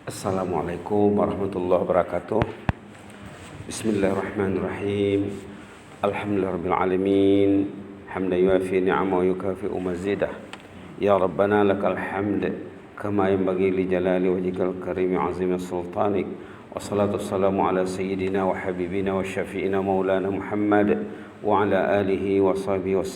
Assalamualaikum warahmatullahi wabarakatuh. Bismillahirrahmanirrahim. Alhamdulillahirabbil alamin. Hamdan yuafi ni'amahu wa yukafi'u mazidah. Ya Rabbana lakal hamd kama yanbaghi li jalali wajhikal karim 'azimi sultanik. Wassalatu wassalamu ala sayyidina wa habibina wa syafi'ina maulana Muhammad wa ala alihi wa sahbihi wa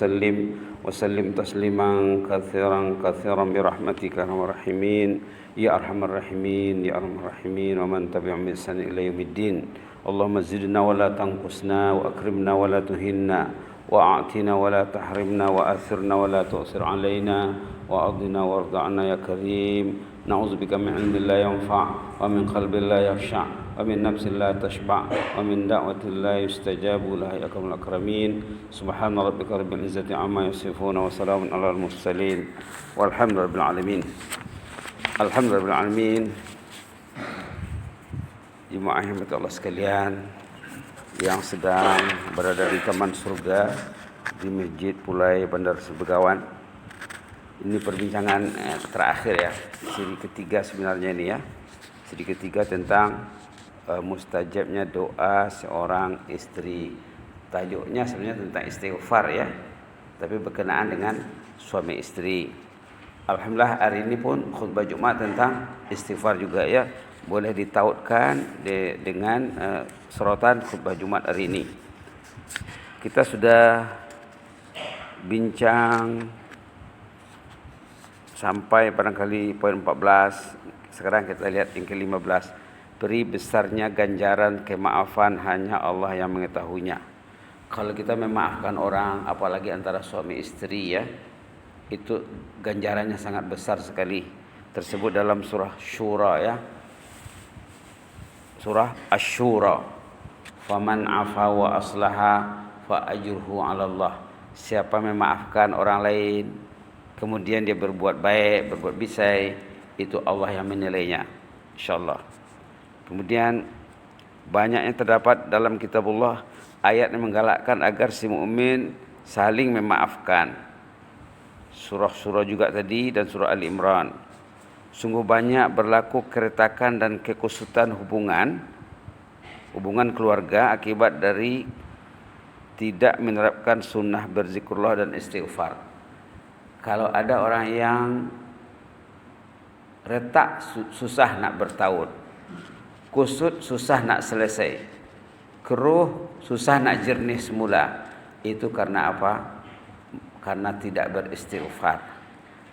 sallim tasliman katsiran bi rahmatika ya rahimin. Ya arhamar rahimin, ya arhamar rahimin, wa man tabi'ahum bi ihsan ila yaumiddin. Allahumma zidna wa la tanqusna, wa akrimna wa la tuhinna, wa a'tina wa la tahrimna, wa athirna wa la tu'sir alaina, wa adina wa arda'na ya karim. Na'udzubika min ilmin la yanfa', wa min qalbin la yakhsha', wa min nafsin la tashba', wa min da'watin la yustajabu laha ya akramul akramin. Subhana rabbika rabbil izzati amma yasifun, wa salamun alal mursalin, walhamdulillahi rabbil alamin. Alhamdulillahirrahmanirrahim. Jemaah yang berkah Allah sekalian yang sedang berada di taman surga di Masjid Pulai Bandar Begawan. Ini perbincangan terakhir ya, seri ketiga sebenarnya ini ya. Seri ketiga tentang mustajabnya doa seorang istri. Tajuknya sebenarnya tentang istighfar ya, tapi berkenaan dengan suami istri. Alhamdulillah hari ini pun khutbah Jumat tentang istighfar juga ya. Boleh ditautkan dengan sorotan khutbah Jumat hari ini. Kita sudah bincang sampai barangkali poin 14. Sekarang kita lihat yang ke-15. Peri besarnya ganjaran kemaafan hanya Allah yang mengetahuinya. Kalau kita memaafkan orang, apalagi antara suami istri ya, itu ganjarannya sangat besar sekali. Tersebut dalam surah Syura ya. Surah Asy-Syura. Faman 'afa wa aslaha fa ajruhu 'ala Allah. Siapa memaafkan orang lain kemudian dia berbuat baik, berbuat bisai, itu Allah yang menilainya insyaallah. Kemudian banyak yang terdapat dalam kitabullah ayat yang menggalakkan agar si mukmin saling memaafkan. Surah-surah juga tadi dan surah Ali Imran. Sungguh banyak berlaku keretakan dan kekusutan hubungan keluarga akibat dari tidak menerapkan sunnah berzikrullah dan istighfar. Kalau ada orang yang retak susah nak bertaut, kusut susah nak selesai, keruh susah nak jernih semula, itu karena apa? Karena tidak beristighfar.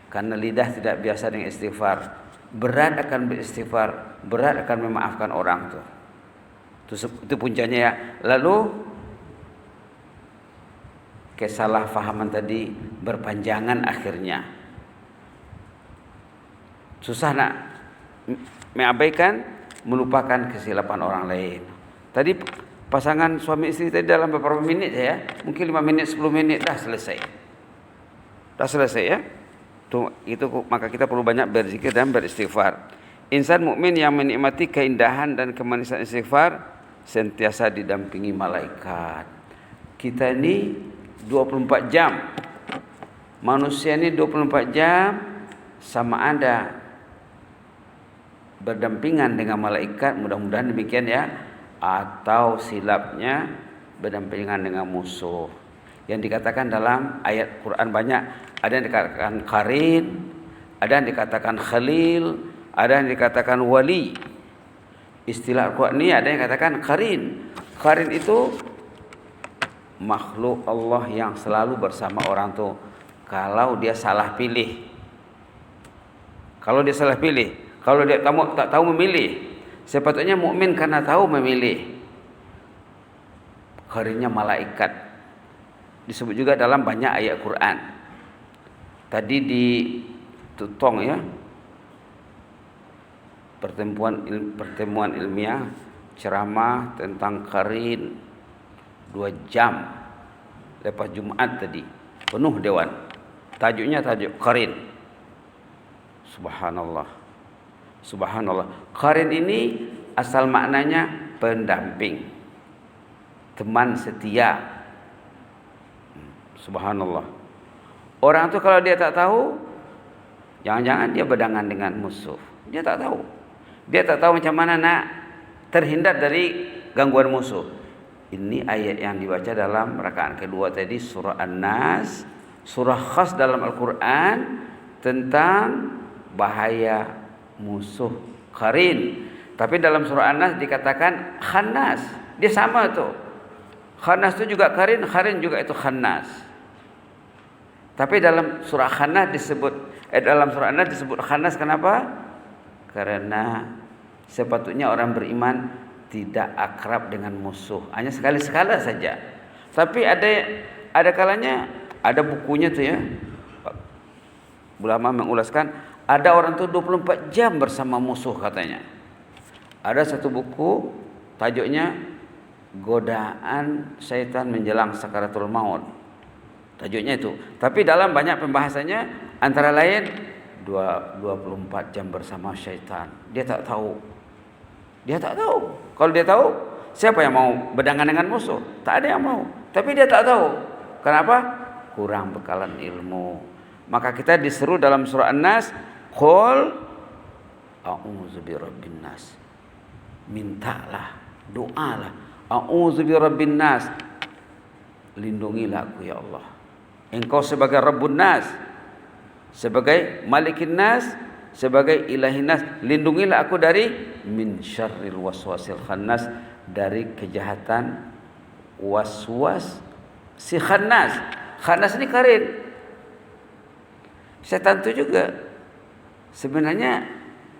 Karena lidah tidak biasa dengan istighfar. Berat akan beristighfar, berat akan memaafkan orang tuh. Itu puncanya ya. Lalu kesalahpahaman tadi berpanjangan akhirnya. Susah nak mengabaikan, melupakan kesilapan orang lain. Tadi pasangan suami istri tadi dalam beberapa menit ya, mungkin 5 menit, 10 menit dah selesai. Dah selesai ya. Itu maka kita perlu banyak berzikir dan beristighfar. Insan mukmin yang menikmati keindahan dan kemanisan istighfar sentiasa didampingi malaikat. Kita ini 24 jam. Manusia ini 24 jam sama ada berdampingan dengan malaikat, mudah-mudahan demikian ya, atau silapnya berdampingan dengan musuh. Yang dikatakan dalam ayat Quran banyak, ada yang dikatakan qarin, ada yang dikatakan khalil, ada yang dikatakan wali. Istilah Al-Quran ini ada yang katakan qarin. Qarin itu makhluk Allah yang selalu bersama orang tu kalau dia salah pilih. Kalau dia salah pilih, kalau dia tak tahu memilih, sepatutnya mukmin karena tahu memilih. Qarinnya malaikat. Disebut juga dalam banyak ayat Quran. Tadi di Tutong ya, pertemuan ilmiah, ceramah tentang qarin 2 jam lepas Jumat tadi, penuh dewan. Tajuknya tajuk qarin. Subhanallah. Subhanallah. Qarin ini asal maknanya pendamping, teman setia. Subhanallah. Orang tu kalau dia tak tahu, jangan-jangan dia berdangan dengan musuh. Dia tak tahu. Dia tak tahu macam mana nak terhindar dari gangguan musuh. Ini ayat yang dibaca dalam rakaat kedua tadi, surah An-Nas, surah khas dalam Al-Quran tentang bahaya musuh qarin. Tapi dalam surah An-Nas dikatakan khannas. Dia sama tuh. Khannas itu juga qarin, qarin juga itu khannas. Tapi dalam surah Khannas dalam surah An-Nas disebut khannas, kenapa? Karena sepatutnya orang beriman tidak akrab dengan musuh, hanya sekali-sekala saja. Tapi ada kalanya, ada bukunya tuh ya, ulama mengulaskan, ada orang tuh 24 jam bersama musuh katanya. Ada satu buku tajuknya Godaan Syaitan Menjelang Sakaratul Maut, tajuknya itu. Tapi dalam banyak pembahasannya antara lain 24 jam bersama syaitan. Dia tak tahu. Kalau dia tahu, siapa yang mau berdangan dengan musuh? Tak ada yang mau. Tapi dia tak tahu. Kenapa? Kurang bekalan ilmu. Maka kita diseru dalam surah An-Nas, qul a'udzu birabbin nas. Mintalah, doalah, a'udzu birabbin nas. Lindungilah aku ya Allah. Engkau sebagai Rabbun Nas, sebagai Malikin Nas, sebagai Ilahin Nas, lindungilah aku dari min syarril waswasil khannas, dari kejahatan waswas si khannas. Khannas ini qarin. Setan itu juga sebenarnya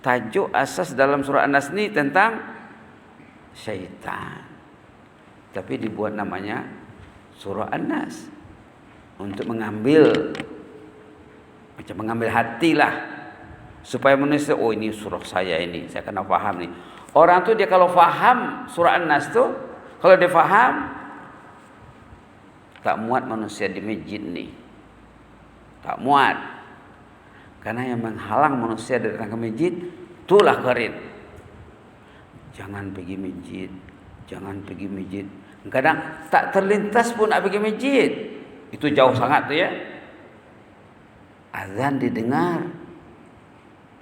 tajuk asas dalam surah An-Nas ini tentang syaitan. Tapi dibuat namanya surah An-Nas untuk mengambil hati lah, supaya manusia, oh ini surah saya ini, saya kena faham nih. Orang tuh dia kalau faham surah An-Nas tuh, kalau dia faham, tak muat manusia di masjid nih, tak muat. Karena yang menghalang manusia dari datang ke masjid, itulah qarin. Jangan pergi masjid, jangan pergi masjid. Kadang tak terlintas pun nak pergi masjid, itu jauh sangat tuh ya. Azan didengar.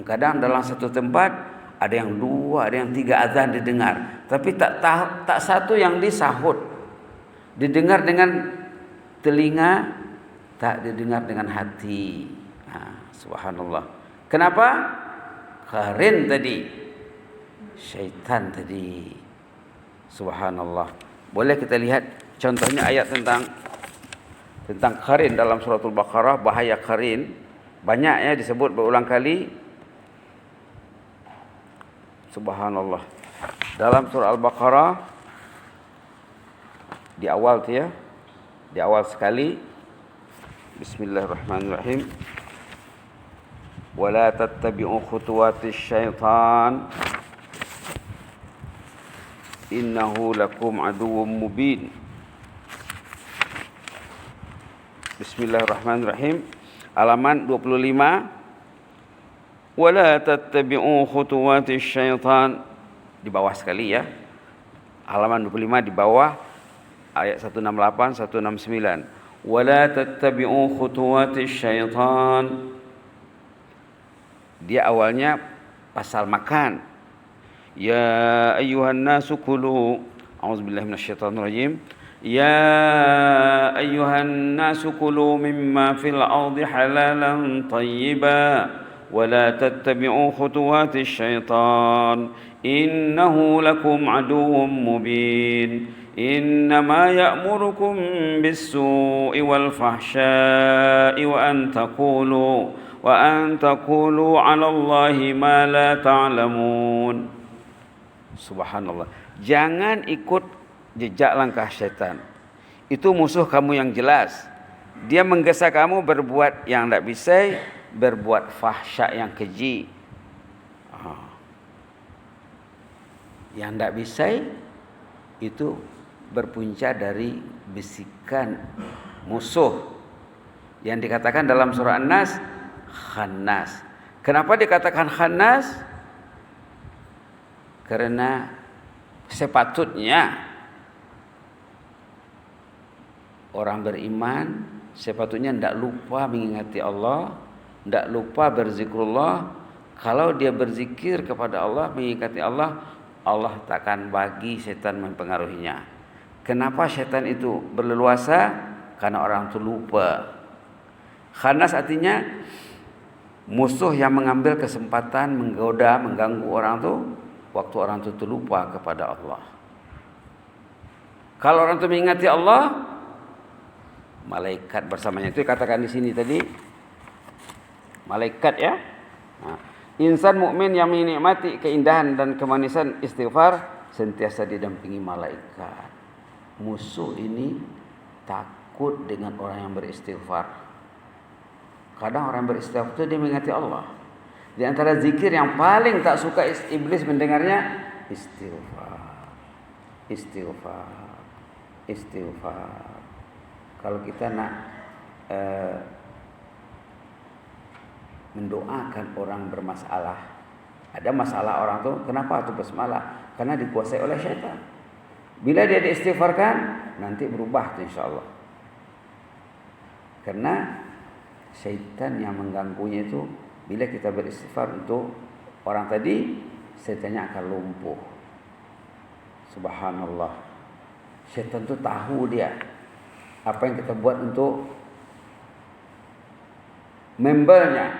Kadang dalam satu tempat ada yang 2, ada yang 3 azan didengar, tapi tak satu yang disahut. Didengar dengan telinga, tak didengar dengan hati. Subhanallah. Kenapa? Qarin tadi, syaitan tadi. Subhanallah. Boleh kita lihat contohnya ayat tentang qarin dalam suratul Baqarah, bahaya qarin. Banyak ya disebut berulang kali. Subhanallah. Dalam surah Al-Baqarah di awal tu ya, di awal sekali, Bismillahirrahmanirrahim. Wala tattabi'u khutuwatis syaitan innahu lakum aduwwum mubin. Bismillahirrahmanirrahim. Halaman 25. Wala tattabi'u khutuwatis syaitan, di bawah sekali ya. Halaman 25 di bawah ayat 168 169. Wala tattabi'u khutuwatis syaitan. Dia awalnya pasal makan. Ya ayyuhan nasu kulu. A'udzubillahi minasyaitonir rajim. Ya ayyuhan nasu kulu mimma fil ardi halalan tayyiban wa la tattabi'u khutuwatis syaitan innahu lakum aduwwum mubin. Innama ya'murukum bis-su'i wal fahsya'i wa an taqulu 'ala Allahi ma la ta'lamun. Subhanallah. Jangan ikut jejak langkah syaitan. Itu musuh kamu yang jelas. Dia menggesa kamu berbuat yang tidak bisa, berbuat fahsya yang keji. Yang tidak bisa itu berpunca dari bisikan musuh yang dikatakan dalam surah An-Nas khannas. Kenapa dikatakan khannas? Karena sepatutnya orang beriman sepatutnya tidak lupa mengingati Allah, tidak lupa berzikrullah, Kalau dia berzikir kepada Allah, mengingati Allah, Allah takkan bagi setan mempengaruhinya. Kenapa setan itu berleluasa? Karena orang itu lupa. Khannas artinya musuh yang mengambil kesempatan menggoda, mengganggu orang itu waktu orang itu terlupa kepada Allah. Kalau orang itu mengingati Allah, malaikat bersamanya. Itu katakan di sini tadi, malaikat ya. Nah, insan mukmin yang menikmati keindahan dan kemanisan istighfar sentiasa didampingi malaikat. Musuh ini takut dengan orang yang beristighfar. Kadang orang beristighfar itu dia mengingati Allah. Di antara zikir yang paling tak suka iblis mendengarnya, istighfar. Istighfar. Istighfar. Kalau kita nak mendoakan orang bermasalah, ada masalah orang tu, kenapa tu bermasalah? Karena dikuasai oleh syaitan. Bila dia diistighfarkan, nanti berubah tu insyaAllah. Karena syaitan yang mengganggunya itu, bila kita beristighfar untuk orang tadi, syaitannya akan lumpuh. Subhanallah. Syaitan tu tahu dia apa yang kita buat untuk membernya,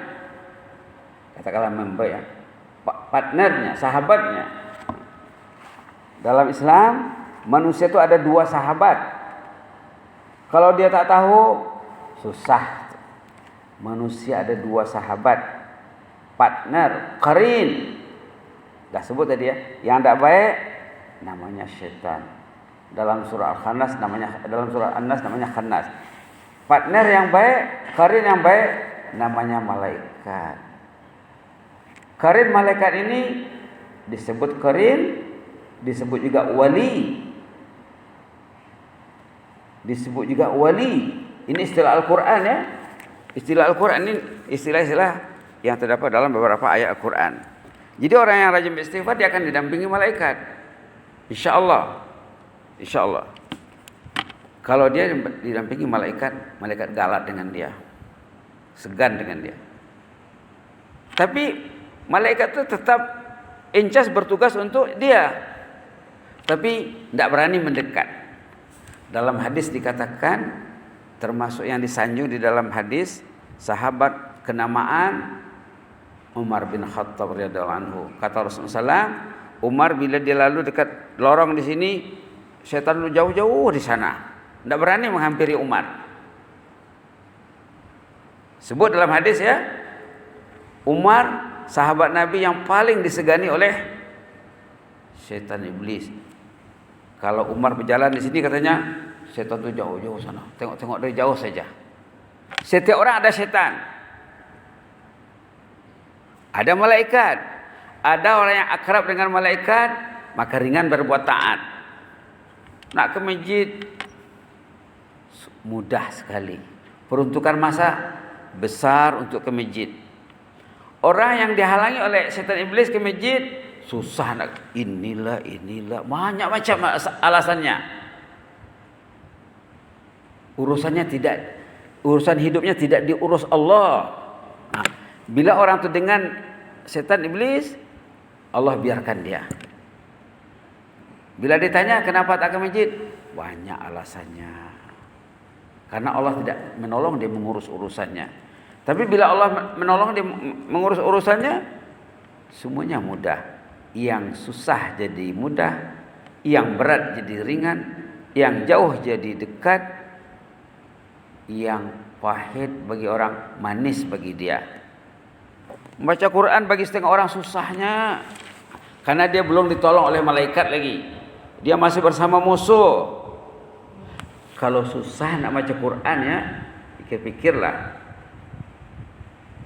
katakanlah member ya, partnernya, sahabatnya. Dalam Islam manusia itu ada 2 sahabat. Kalau dia tak tahu, susah. Manusia ada 2 sahabat, partner, qarin. Dah sebut tadi ya. Yang tak baik namanya syaitan. Dalam surah Al-Khannas namanya, dalam surah An-Nas namanya Khannas. Partner yang baik, qarin yang baik namanya malaikat. Qarin malaikat ini disebut qarin, disebut juga wali. Disebut juga wali. Ini istilah Al-Quran ya. Istilah Al-Quran ini istilah-istilah yang terdapat dalam beberapa ayat Al-Quran. Jadi orang yang rajin beristighfar dia akan didampingi malaikat. InsyaAllah. InsyaAllah. Kalau dia didampingi malaikat, malaikat galak dengan dia, segan dengan dia. Tapi malaikat itu tetap incas bertugas untuk dia, tapi tidak berani mendekat. Dalam hadis dikatakan, termasuk yang disanjung di dalam hadis, sahabat kenamaan Umar bin Khattab radhiyallahu anhu. Kata Rasulullah SAW, Umar bila dia lalu dekat lorong di sini, syaitan lu jauh-jauh di sana, tidak berani menghampiri Umar. Sebut dalam hadis ya, Umar sahabat Nabi yang paling disegani oleh syaitan iblis. Kalau Umar berjalan di sini katanya, syaitan tu jauh-jauh sana, tengok-tengok dari jauh saja. Setiap orang ada syaitan. Ada malaikat. Ada orang yang akrab dengan malaikat, maka ringan berbuat taat. Nak ke masjid mudah sekali. Peruntukan masa besar untuk ke masjid. Orang yang dihalangi oleh syaitan iblis ke masjid susah nak, inilah banyak macam alasannya. Urusan hidupnya tidak diurus Allah. Nah, bila orang itu dengan setan iblis, Allah biarkan dia. Bila ditanya kenapa tak ke masjid, banyak alasannya. Karena Allah tidak menolong dia mengurus urusannya. Tapi bila Allah menolong dia mengurus urusannya, semuanya mudah. Yang susah jadi mudah, yang berat jadi ringan, yang jauh jadi dekat, yang pahit bagi orang manis bagi dia. Membaca Quran bagi setengah orang susahnya, karena dia belum ditolong oleh malaikat lagi. Dia masih bersama musuh. Kalau susah nak baca Quran ya, pikir-pikirlah.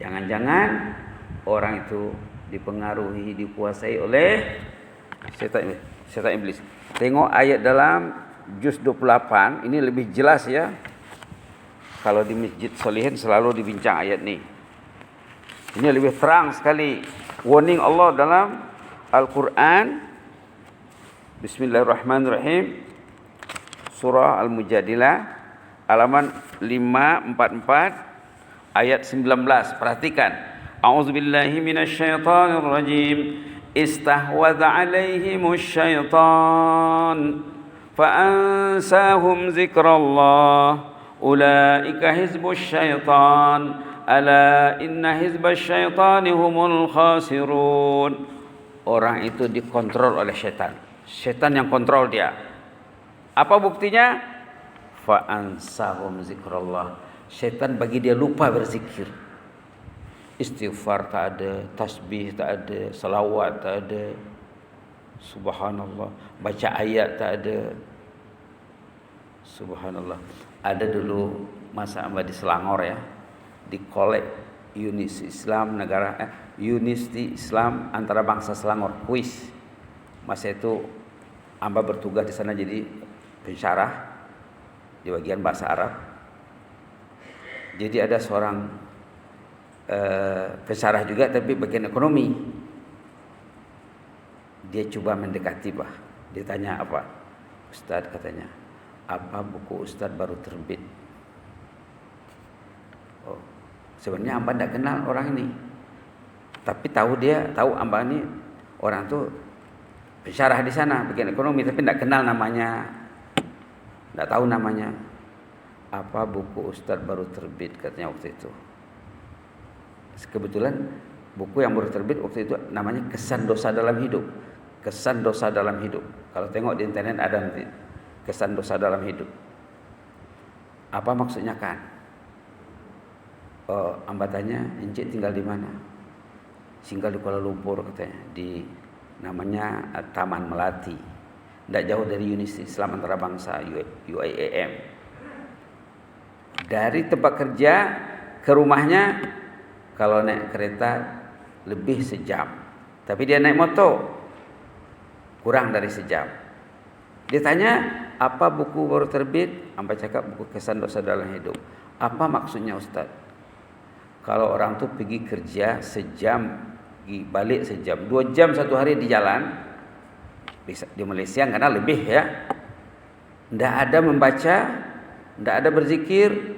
Jangan-jangan orang itu dipengaruhi, dikuasai oleh setan iblis. Tengok ayat dalam juz 28, ini lebih jelas ya. Kalau di Masjid Solihin selalu dibincang ayat ini. Ini lebih terang sekali warning Allah dalam Al-Quran. Bismillahirrahmanirrahim. Surah Al-Mujadilah halaman 544 ayat 19. Perhatikan. A'udzu billahi minasyaitonir rajim. Istahwadha 'alaihimus syaitan fa'ansahum zikrallah. Ulaika hizbus syaitan. Ala inna hizbas syaitani humul khasirun. Orang itu dikontrol oleh syaitan. Syaitan yang kontrol dia. Apa buktinya? Fa'ansahum zikrallah. Syaitan bagi dia lupa berzikir. Istighfar tak ada, tasbih tak ada, salawat tak ada. Subhanallah, baca ayat tak ada. Subhanallah. Ada dulu masa di Selangor ya, di kolek Unisi Islam Unisi Islam antara bangsa Selangor, kuis. Masa itu Amba bertugas di sana jadi pensyarah di bagian bahasa Arab. Jadi ada seorang pensyarah juga tapi bagian ekonomi. Dia coba mendekati Pak. Dia tanya apa? Ustaz katanya, apa buku Ustaz baru terbit? Oh, sebenarnya Amba tidak kenal orang ini. Tapi tahu Amba ini orang tuh pensyarah di sana bagian ekonomi tapi tidak kenal namanya. Tidak tahu namanya. Apa buku Ustaz baru terbit katanya waktu itu. Kebetulan buku yang baru terbit waktu itu namanya Kesan Dosa Dalam Hidup. Kesan Dosa Dalam Hidup. Kalau tengok di internet ada nanti Kesan Dosa Dalam Hidup. Apa maksudnya kan? Amba tanya, Encik tinggal di mana? Tinggal di Kuala Lumpur katanya, di namanya Taman Melati. Tidak jauh dari Unisi Islam Antarabangsa UIAM. Dari tempat kerja ke rumahnya kalau naik kereta lebih sejam. Tapi dia naik motor kurang dari sejam. Dia tanya, apa buku baru terbit? Amba cakap buku Kesan Dosa Dalam Hidup. Apa maksudnya Ustaz? Kalau orang tu pergi kerja sejam, balik sejam, 2 jam satu hari di jalan. Di Malaysia karena lebih ya. Tidak ada membaca, tidak ada berzikir.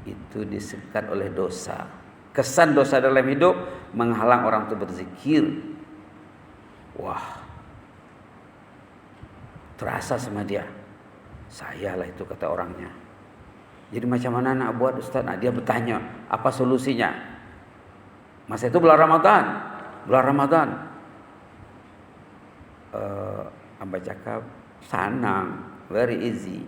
Itu disekat oleh dosa. Kesan dosa dalam hidup menghalang orang itu berzikir. Wah, terasa sama dia. Saya lah itu kata orangnya. Jadi macam mana nak buat Ustaz? Nah, dia bertanya, apa solusinya? Masa itu bulan Ramadan. Amba cakap, senang, very easy.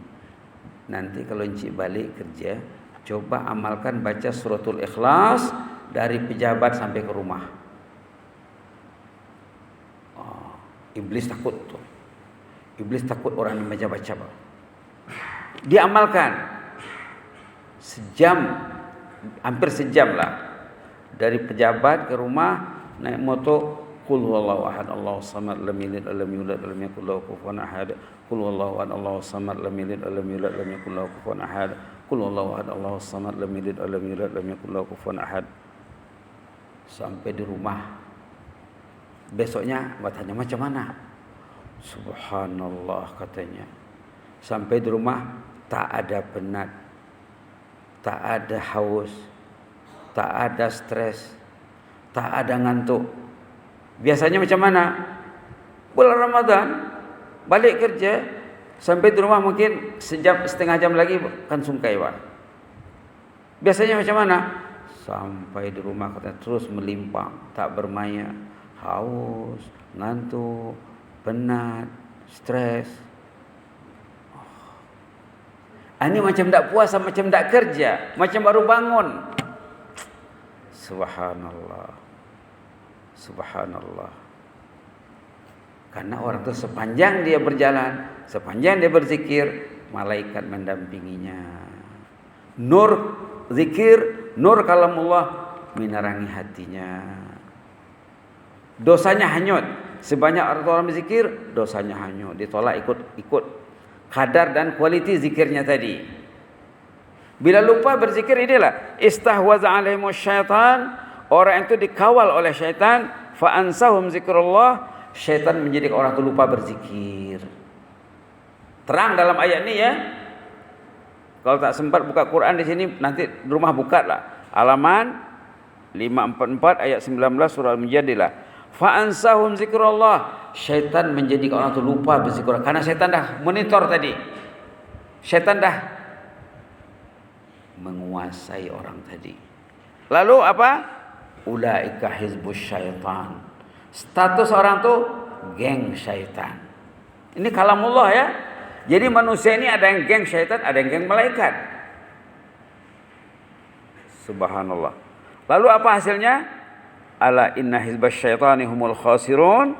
Nanti kalau encik balik kerja, coba amalkan baca suratul Ikhlas dari pejabat sampai ke rumah. Iblis takut tuh. Iblis takut orang yang baca-baca. Dia amalkan sejam, hampir sejam lah. Dari pejabat ke rumah, naik motor, qul huwallahu ahad Allahu samad lam yalid wa lam yulad wa lam yakul lahu kufuwan ahad. Qul huwallahu ahad Allahu samad lam yalid wa lam yulad wa lam yakul lahu kufuwan ahad. Qul huwallahu ahad Allahu samad lam yalid wa lam yulad wa lam yakul lahu kufuwan ahad. Sampai di rumah. Besoknya bertanya macam mana? Subhanallah katanya. Sampai di rumah tak ada penat, tak ada haus, tak ada stres, tak ada ngantuk. Biasanya macam mana? Bulan Ramadan balik kerja sampai di rumah mungkin sejam setengah jam lagi kan sungkai Pak. Biasanya macam mana? Sampai di rumah kata terus melimpang, tak bermaya, haus, ngantuk, penat, stres. Ini macam tak puasa, macam tak kerja, macam baru bangun. Subhanallah. Subhanallah. Karena orang itu sepanjang dia berjalan, sepanjang dia berzikir, malaikat mendampinginya. Nur zikir, nur kalamullah menerangi hatinya. Dosanya hanyut. Sebanyak orang berzikir, dosanya hanyut. Ditolak ikut kadar dan kualiti zikirnya tadi. Bila lupa berzikir inilah istahwaza alaihimus syaitan, orang itu dikawal oleh syaitan, fa ansahum zikrullah, syaitan menjadi orang itu lupa berzikir. Terang dalam ayat ini ya. Kalau tak sempat buka Quran di sini nanti di rumah buka lah halaman 544 ayat 19 surah Al-Mujadilah. Fa ansahum zikrullah. Syaitan menjadikan orang itu lupa berzikir karena syaitan dah monitor tadi. Syaitan dah menguasai orang tadi. Lalu apa? Ulaika hizbus syaitan. Status orang tu geng syaitan. Ini kalamullah ya. Jadi manusia ini ada yang geng syaitan, ada yang geng malaikat. Subhanallah. Lalu apa hasilnya? Ala inna hizbas syaitani humul khasirun.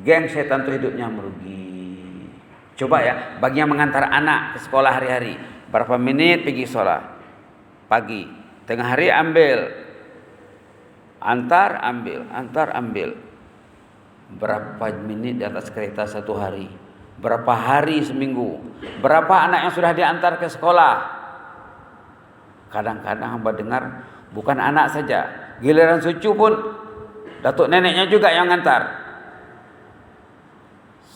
Geng syaitan itu hidupnya merugi. Coba ya, bagi yang mengantar anak ke sekolah hari-hari, berapa menit pergi sekolah? Pagi, tengah hari ambil. Antar ambil. Berapa menit di atas kereta satu hari? Berapa hari seminggu? Berapa anak yang sudah diantar ke sekolah? Kadang-kadang hamba dengar bukan anak saja, giliran cucu pun datuk neneknya juga yang ngantar.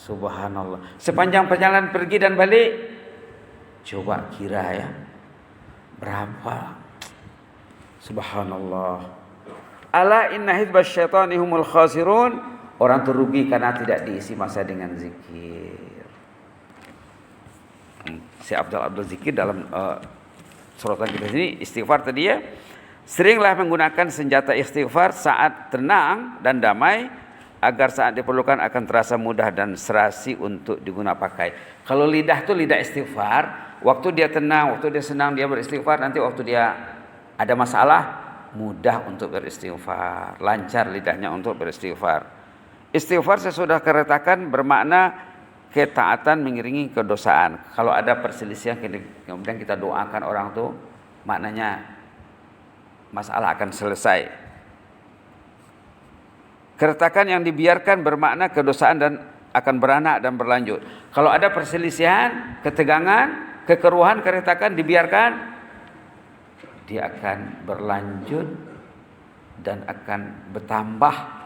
Subhanallah. Sepanjang perjalanan pergi dan balik, coba kira ya, berapa? Subhanallah. Ala inna hizbas syaitani humul khasirun. Orang itu rugi karena tidak diisi masa dengan zikir. Si Abdul Zikir dalam sorotan kita sini istighfar tadi ya. Seringlah menggunakan senjata istighfar saat tenang dan damai agar saat diperlukan akan terasa mudah dan serasi untuk digunakan pakai. Kalau lidah itu lidah istighfar, waktu dia tenang, waktu dia senang dia beristighfar, nanti waktu dia ada masalah mudah untuk beristighfar, lancar lidahnya untuk beristighfar. Istighfar sesudah keretakan bermakna ketaatan mengiringi kedosaan. Kalau ada perselisihan kemudian kita doakan orang itu, maknanya masalah akan selesai. Keretakan yang dibiarkan bermakna kedosaan dan akan beranak dan berlanjut. Kalau ada perselisihan, ketegangan, kekeruhan, keretakan dibiarkan, dia akan berlanjut dan akan bertambah.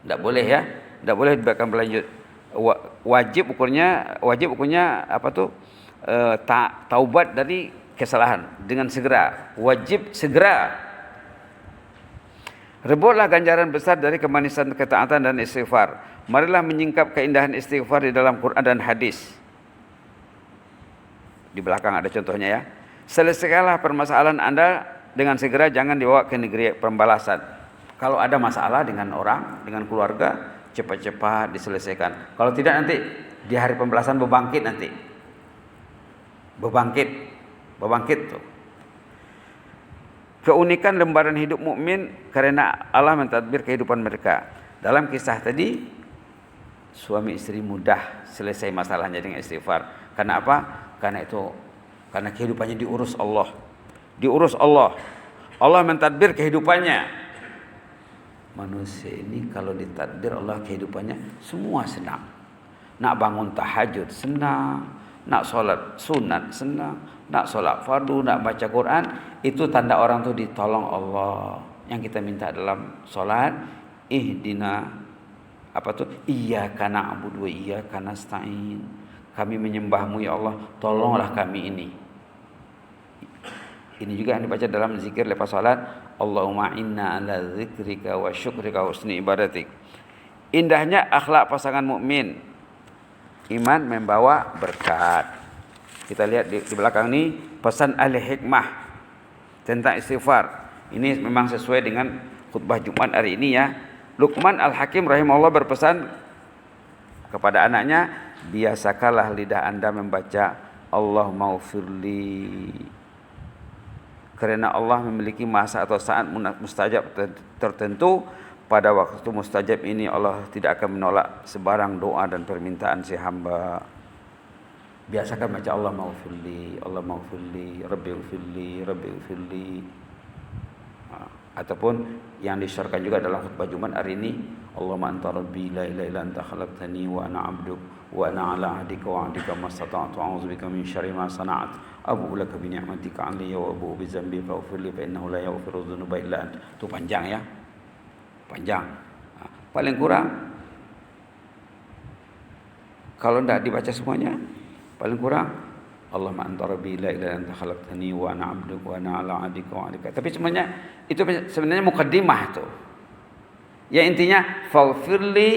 Tidak boleh ya, tidak boleh dibiarkan berlanjut. Wajib ukurnya apa tuh? Taubat dari kesalahan dengan segera. Wajib segera. Rebutlah ganjaran besar dari kemanisan ketaatan dan istighfar. Marilah menyingkap keindahan istighfar di dalam Quran dan hadis. Di belakang ada contohnya ya. Selesaikanlah permasalahan Anda dengan segera, jangan dibawa ke negeri pembalasan. Kalau ada masalah dengan orang, dengan keluarga, cepat-cepat diselesaikan. Kalau tidak nanti di hari pembalasan bebangkit nanti. Bebangkit tuh. Keunikan lembaran hidup mukmin karena Allah mentadbir kehidupan mereka. Dalam kisah tadi, suami istri mudah selesai masalahnya dengan istighfar. Karena apa? Karena kehidupannya diurus Allah. Diurus Allah. Allah mentadbir kehidupannya. Manusia ini kalau ditadbir Allah kehidupannya semua senang. Nak bangun tahajud senang, nak solat sunat senang, nak solat fardu, nak baca Quran, itu tanda orang tu ditolong Allah. Yang kita minta dalam solat, ihdina iyyaka na'budu wa iyyaka nasta'in. Kami menyembahmu ya Allah, tolonglah kami ini. Ini juga yang dibaca dalam zikir lepas salat, Allahumma inna ala zikrika wa syukrika wa husni ibadatik. Indahnya akhlak pasangan mukmin. Iman membawa berkat. Kita lihat di belakang ini pesan ahli hikmah tentang istighfar. Ini memang sesuai dengan khutbah Jumat hari ini ya. Luqman Al-Hakim rahimahullah berpesan kepada anaknya, biasakanlah lidah Anda membaca Allahumma ufirli. Karena Allah memiliki masa atau saat mustajab tertentu. Pada waktu mustajab ini Allah tidak akan menolak sebarang doa dan permintaan si hamba. Biasakan baca Allah maghfirli, Allah maghfirli, Rabbi ghfirli, Rabbi ghfirli. Ataupun yang disyorkan juga dalam khutbah Jumat hari ini, Allahumma anta rabbi la ilaha illa anta khalaqtani wa ana 'abduk wa ana 'ala 'ahdika wa 'adika mastata'tu a'udzubika min syarri ma sana'tu. Abu laka bi ni'matika 'alayya wa abu bi dzambi faghfirli fa innahu la yaghfiru dzunuba illa anta. Itu panjang ya. Panjang. Paling kurang kalau tidak dibaca semuanya, paling kurang Allahumma anta rabbi la ilaha illa anta khalaqtani wa ana 'abduka wa ana 'ala 'ahdika wa 'adika. Tapi sebenarnya itu sebenarnya mukaddimah itu. Ya intinya faghfirli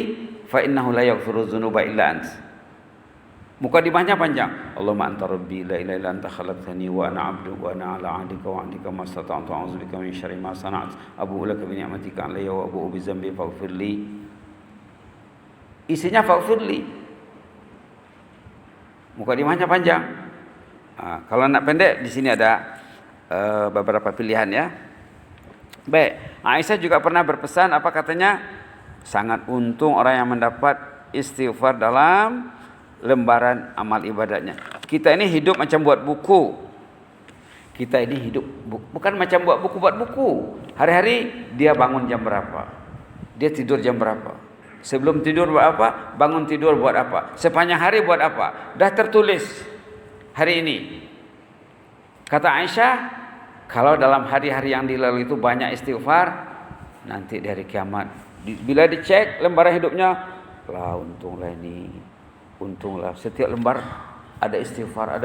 fa innahu la yaghfiru dzunuba illa ant. Mukaddimahnya panjang. Allahumma anta rabbi la ilaha illa anta khalaqtani wa ana 'abduka wa ana 'ala 'ahdika wa 'adika mastata'tu a'udzubika min syarri ma sana'tu abu'u laka bi ni'matika 'alayya wa abu'u bi dzambi faghfirli. Isinya faghfirli. Mukaddimahnya panjang. Kalau nak pendek di sini ada beberapa pilihan ya. Baik, Aisyah juga pernah berpesan apa katanya? Sangat untung orang yang mendapat istighfar dalam lembaran amal ibadahnya. Kita ini hidup macam buat buku. Kita ini hidup bukan macam buat buku. Hari-hari dia bangun jam berapa? Dia tidur jam berapa? Sebelum tidur buat apa? Bangun tidur buat apa? Sepanjang hari buat apa? Dah tertulis hari ini. Kata Aisyah, kalau dalam hari-hari yang dilalui itu banyak istighfar, nanti dari kiamat bila dicek lembaran hidupnya, lah untunglah ini, untunglah setiap lembar ada istighfar.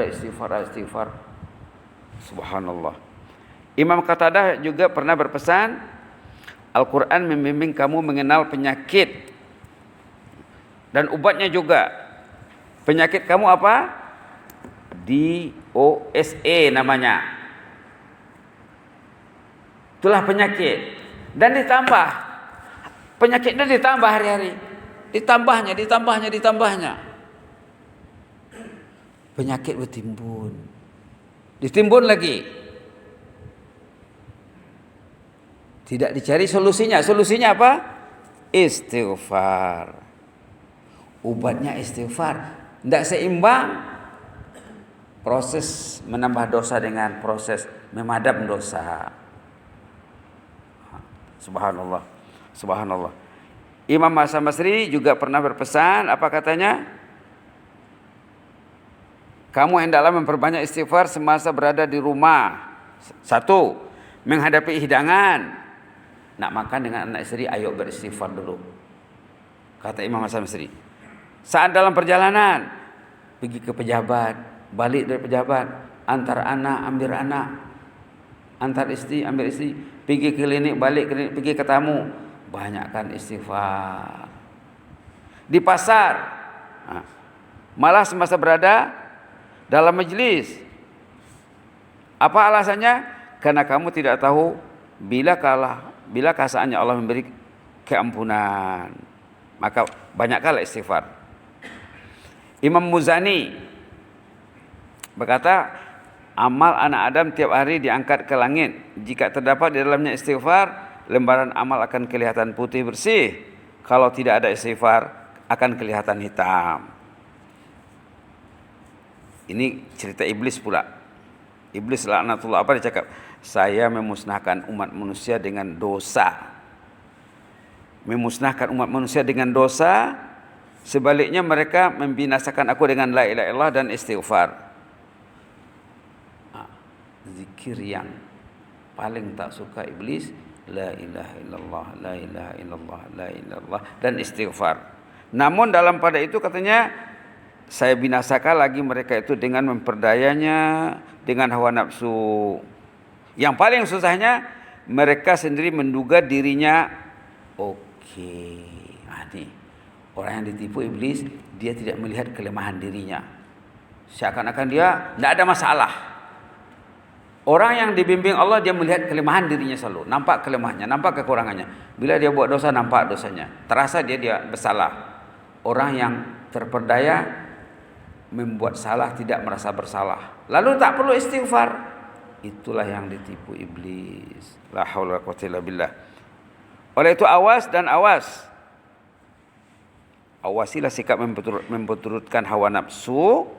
Subhanallah. Imam Qatadah juga pernah berpesan, Al-Quran membimbing kamu mengenal penyakit dan obatnya juga. Penyakit kamu apa? DOSA namanya. Itulah penyakit. Dan ditambah. Penyakitnya ditambah hari-hari. Ditambahnya. Penyakit bertimbun. Ditimbun lagi. Tidak dicari solusinya. Solusinya apa? Istighfar. Obatnya istighfar. Tidak seimbang. Proses menambah dosa dengan proses memadam dosa. Subhanallah. Imam Hasan Basri juga pernah berpesan, apa katanya? Kamu hendaklah memperbanyak istighfar semasa berada di rumah. 1. Menghadapi hidangan. Nak makan dengan anak istri, ayo beristighfar dulu. Kata Imam Hasan Basri. Saat dalam perjalanan, pergi ke pejabat, balik dari pejabat, antar anak, ambil anak, antar istri, ambil istri, pergi ke klinik, balik klinik, pergi ke tamu, banyakkan istighfar. Di pasar, malah semasa berada dalam majlis. Apa alasannya? Karena kamu tidak tahu bila saatnya Allah memberi keampunan. Maka banyakkanlah istighfar. Imam Muzani berkata, amal anak Adam tiap hari diangkat ke langit. Jika terdapat di dalamnya istighfar, lembaran amal akan kelihatan putih bersih. Kalau tidak ada istighfar, akan kelihatan hitam. Ini cerita iblis pula. Iblis laknatullah, apa dia cakap? Saya memusnahkan umat manusia dengan dosa. Memusnahkan umat manusia dengan dosa. Sebaliknya mereka membinasakan aku dengan la ilaha illallah dan istighfar. Zikir yang paling tak suka iblis, la ilaha illallah, la ilaha illallah, la ilaha illallah dan istighfar. Namun dalam pada itu katanya, saya binasakan lagi mereka itu dengan memperdayanya dengan hawa nafsu. Yang paling susahnya, mereka sendiri menduga dirinya nih, orang yang ditipu iblis, dia tidak melihat kelemahan dirinya. Seakan-akan dia tidak ada masalah. Orang yang dibimbing Allah, dia melihat kelemahan dirinya selalu. Nampak kelemahannya, nampak kekurangannya. Bila dia buat dosa, nampak dosanya. Terasa dia bersalah. Orang yang terperdaya, membuat salah tidak merasa bersalah. Lalu tak perlu istighfar. Itulah yang ditipu iblis. La haula wa quwwata illa billah. Oleh itu awas dan awas. Awasilah sikap memperturutkan hawa nafsu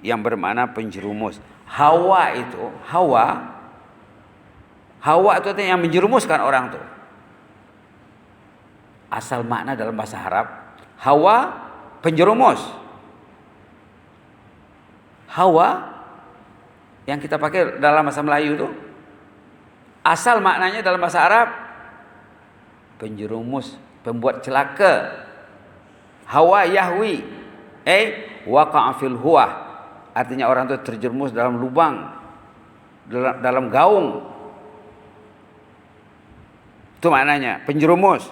yang bermakna penjerumus. Hawa itu yang menjerumuskan orang tuh. Asal makna dalam bahasa Arab, hawa penjerumus. Hawa yang kita pakai dalam bahasa Melayu itu, asal maknanya dalam bahasa Arab penjerumus, pembuat celaka. Hawa yahwi, waqa'a fil huwa. artinya orang itu terjerumus dalam lubang, dalam gaung. Itu maknanya, penjerumus.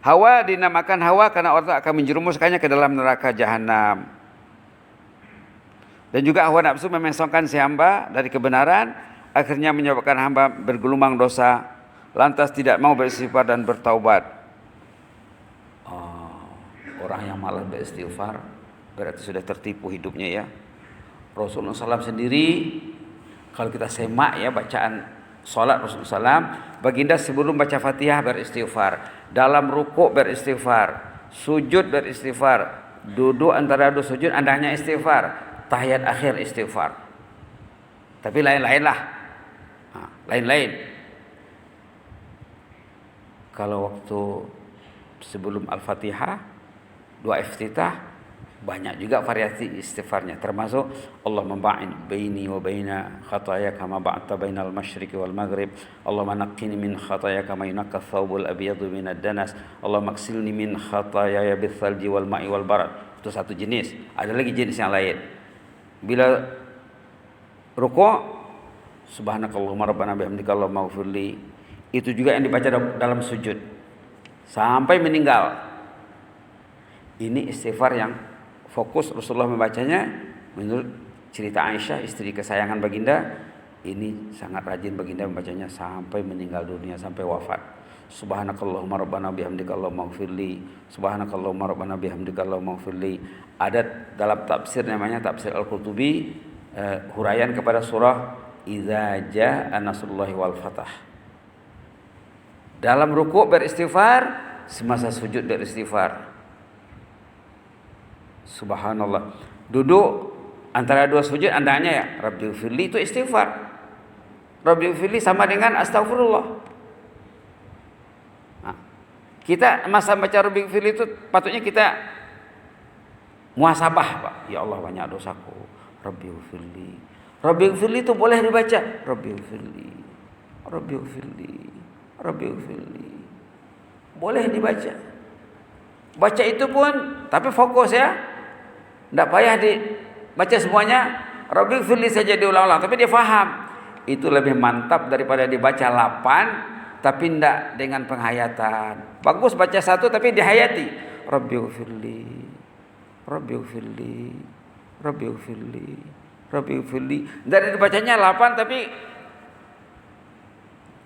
Hawa dinamakan hawa karena orang itu akan menjerumuskannya ke dalam neraka jahanam. Dan juga hawa nafsu memengsongkan si hamba dari kebenaran, akhirnya menyebabkan hamba bergelumang dosa, lantas tidak mau beristighfar dan bertaubat. Orang yang malas beristighfar berarti sudah tertipu hidupnya ya. Rasulullah SAW sendiri, kalau kita semak ya bacaan salat Rasulullah SAW, baginda sebelum baca Fatihah beristighfar, dalam rukuk beristighfar, sujud beristighfar, duduk antara dua sujud andahnya istighfar, tahiyat akhir istighfar. Tapi lain-lain lah, lain-lain. Kalau waktu sebelum Al-Fatihah, doa iftitah, banyak juga variasi istighfarnya, termasuk Allah memba'in baini wa baina khataya kama ba'ta bainal masyriqi wal maghrib, Allah naqqini min khataya kama yunaqqa thawbul abyadu minad danas, Allah maksilni min khataya bil thalji wal ma'i wal barad. Itu satu jenis. Ada lagi jenis yang lain. Bila rukuk, subhanakallahumma rabbana bihamdika allahumma ighfirli, itu juga yang dibaca dalam sujud sampai meninggal. Ini istighfar yang fokus Rasulullah membacanya. Menurut cerita Aisyah, istri kesayangan baginda, ini sangat rajin baginda membacanya sampai meninggal dunia, sampai wafat. Subhanakallahumma rabbana bihamdika allahumma ighfirli, subhanakallahumma rabbana bihamdika allahumma ighfirli. Ada dalam tafsir namanya tafsir Al-Qurtubi, huraian kepada surah Idza jaa nasrullahi wal fath. Dalam rukuk beristighfar, semasa sujud beristighfar. Subhanallah. Duduk antara dua sujud andanya ya Rabbighfirli, itu istighfar. Rabbighfirli sama dengan astagfirullah. Nah, kita masa baca Rabbighfirli itu patutnya kita muhasabah, Pak. Ya Allah, banyak dosaku. Rabbighfirli. Rabbighfirli itu boleh dibaca. Rabbighfirli. Rabbighfirli. Rabbighfirli. Boleh dibaca. Baca itu pun tapi fokus ya. Tidak payah dibaca semuanya. Rabbighfirli saja diulang-ulang, tapi dia faham. Itu lebih mantap daripada dibaca 8 tapi tidak dengan penghayatan. Bagus baca 1 tapi dihayati. Rabbighfirli. Rabbighfirli. Rabbighfirli. Rabbighfirli. Dari dibacanya 8 tapi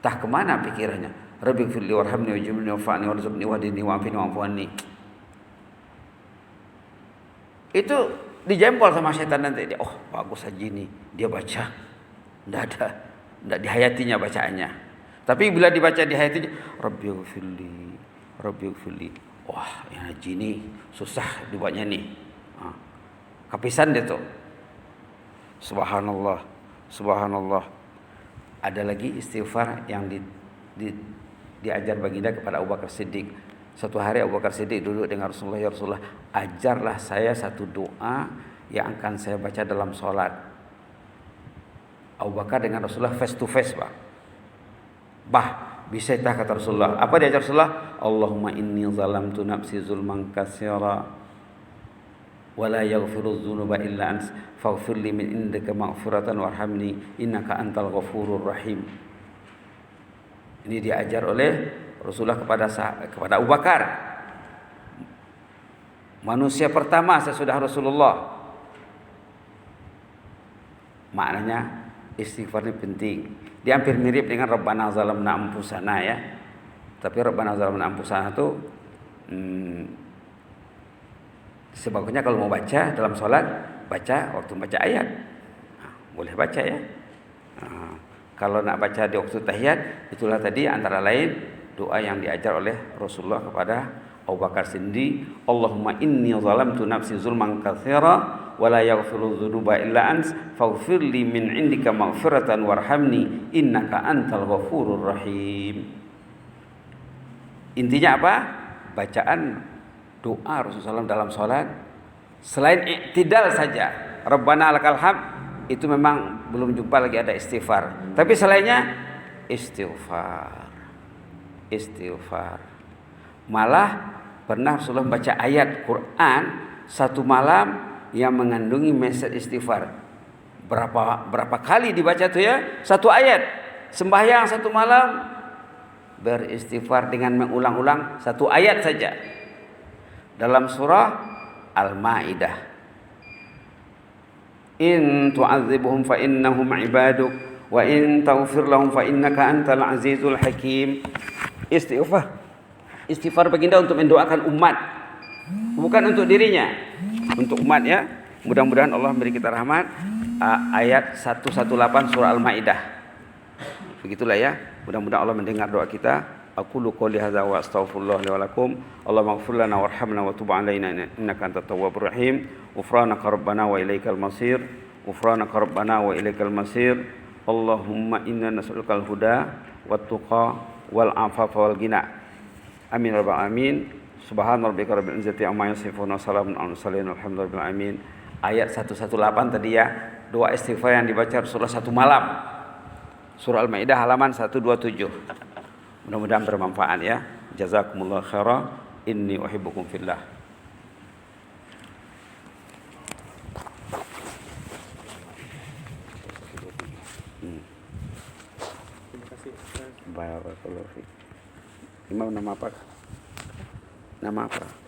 entah kemana pikirannya. Rabbighfirli warhamni wajibni wafa'ni warzuqni wahdini wa'afini wa'afu'anni. Itu dijempol sama setan nanti. Dia, oh bagus haji ini, dia baca. Tidak dihayatinya bacaannya. Tapi bila dibaca dihayatinya, Rabbighfirli, Rabbighfirli. Wah, yang haji ini susah dibuatnya nih. Kapisan dia tuh. Subhanallah, Subhanallah. Ada lagi istighfar yang diajar baginda kepada Abu Bakar Siddiq. Suatu hari Abu Bakar Siddiq duduk dengan Rasulullah, ya Rasulullah, ajarlah saya satu doa yang akan saya baca dalam sholat. Abu Bakar dengan Rasulullah face to face, Pak. Bisa tak kata Rasulullah. Apa dia ajar Rasulullah? Allahumma inni zalamtu nafsi zulman katsira wa la yaghfiru dzunuba illa ant faghfir li min indika maghfiratan warhamni innaka antal ghafurur rahim. Ini diajar oleh Rasulullah kepada Abu Bakar, manusia pertama sesudah Rasulullah. Maknanya istighfar ini penting. Dia hampir mirip dengan Rabbana zalamna anfusana ya. Tapi Rabbana zalamna anfusana itu sebagusnya kalau mau baca dalam sholat, baca waktu baca ayat. Boleh baca ya. Kalau nak baca di waktu tahiyat, itulah tadi antara lain doa yang diajar oleh Rasulullah kepada Abu Bakar Siddiq. Allahumma inni zalamtu nafsi zulman katsira wa la yaghfiru dzunuba illa ant faghfir li min indika maghfiratan warhamni innaka antal ghafurur rahim. Intinya apa? Bacaan doa Rasulullah SAW dalam salat selain i'tidal saja, Rabbana lakal hamd, itu memang belum jumpa lagi ada istighfar. Tapi selainnya istighfar. Malah pernah Rasulullah membaca ayat Quran satu malam yang mengandungi message istighfar. berapa kali dibaca tuh ya? Satu ayat. Sembahyang satu malam beristighfar dengan mengulang-ulang satu ayat saja. Dalam surah Al-Maidah. In tu'adzibuhum fa innahum ibaduk wa in taghfir lahum fa innaka antal azizul hakim. Istighfar baginda untuk mendoakan umat, bukan untuk dirinya, untuk umat ya. Mudah-mudahan Allah memberi kita rahmat. Ayat 118 surah Al-Maidah. Begitulah ya. Mudah-mudahan Allah mendengar doa kita. Aqulu qouli hadza wa astaghfirullah li wa lakum. Allahumma ighfir lana warhamna wa tub 'alaina innaka antat tawwabur rahim. Ghufranaka rabbana wa ilaikal masir. Ghufranaka rabbana wa ilaikal masir. Allahumma inna nas'alukal huda wat tuqa wal afafa wal ghina. Amin rabbal alamin. Subhana rabbika rabbil izzati amma yasifun wa salamun alal mursalin walhamdulillahi rabbil alamin. Ayat 118 tadi ya, doa istighfar yang dibaca Rasulullah satu malam. Surah Al-Maidah halaman 127. Mudah-mudahan bermanfaat ya. Jazakumullah khairan. Inni uhibbukum fillah. Terima kasih. Barakallahu fiik. Imam nama apa? Nama apa?